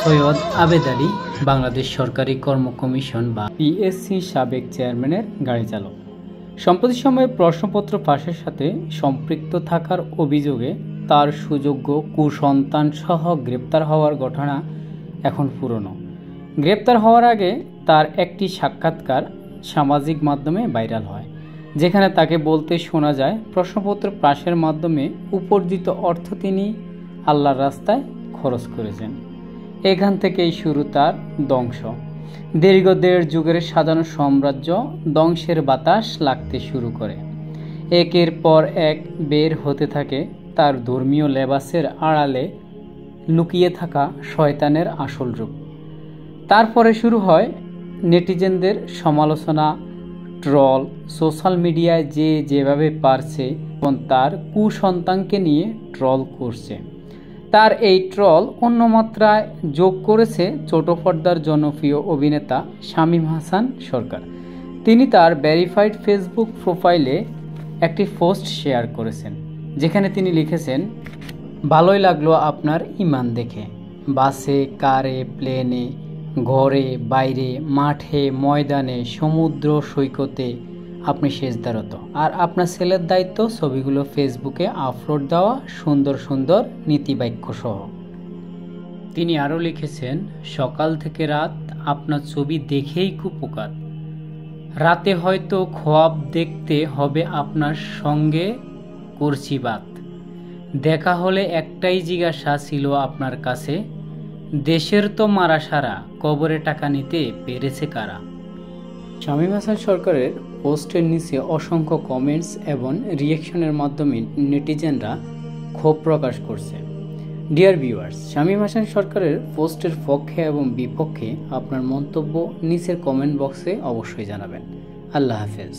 সৈয়দ আবেদ আলী বাংলাদেশ সরকারি কর্ম কমিশন বা পিএসসি সাবেক চেয়ারম্যানের গাড়ি চালক সম্প্রতি সময়ে প্রশ্নপত্র ফাঁসের সাথে সম্পৃক্ত থাকার অভিযোগে তার সুযোগ্য কুসন্তান সহ গ্রেপ্তার হওয়ার ঘটনা এখন পুরনো। গ্রেপ্তার হওয়ার আগে তার একটি সাক্ষাৎকার সামাজিক মাধ্যমে ভাইরাল হয়, যেখানে তাকে বলতে শোনা যায় প্রশ্নপত্র ফাঁসের মাধ্যমে উপার্জিত অর্থ তিনি আল্লাহর রাস্তায় খরচ করেছেন। এখান থেকেই শুরু তার ধ্বংস। দীর্ঘ 1.5 যুগের সাজানো সাম্রাজ্য ধ্বংসের বাতাস লাগতে শুরু করে। একের পর এক বের হতে থাকে তার ধর্মীয় লেবাসের আড়ালে লুকিয়ে থাকা শয়তানের আসল রূপ। তারপরে শুরু হয় নেটিজেনদের সমালোচনা, ট্রল। সোশ্যাল মিডিয়ায় যে যেভাবে পারছে তার কুসন্তানকে নিয়ে ট্রল করছে। তার এই ট্রল অন্য মাত্রায় যোগ করেছে ছোট পর্দার জনপ্রিয় অভিনেতা শামীম হাসান সরকার। তিনি তার ভেরিফাইড ফেসবুক প্রোফাইলে একটি পোস্ট শেয়ার করেছেন, যেখানে তিনি লিখেছেন, ভালোই লাগলো আপনার ঈমান দেখে। বাসে, কারে, প্লেনে, ঘরে, বাইরে, মাঠে, ময়দানে, সমুদ্র সৈকতে আপনি সেজদারত। আর আপনার ছেলের দায়িত্ব ছবিগুলো ফেসবুকে আপলোড দেওয়া, সুন্দর সুন্দর নীতিবাক্য সহ। তিনি আরও লিখেছেন, সকাল থেকে রাত আপনার ছবি দেখেই কুপোকাত। রাতে হয়তো খোয়াব দেখতে হবে আপনার সঙ্গে করছি বাত। দেখা হলে একটাই জিজ্ঞাসা ছিল আপনার কাছে, দেশের তো মারা সারা, কবরে টাকা নিতে পেরেছে কারা। শামীম হাসান সরকারের পোস্টের নিচে অসংখ্য কমেন্টস এবং রিয়াকশনের মাধ্যমে নেটিজেনরা ক্ষোভ প্রকাশ করছে। ডিয়ার ভিউয়ার্স, শামীম হাসান সরকারের পোস্টের পক্ষে এবং বিপক্ষে আপনার মন্তব্য নিচের কমেন্ট বক্সে অবশ্যই জানাবেন। আল্লাহ হাফেজ।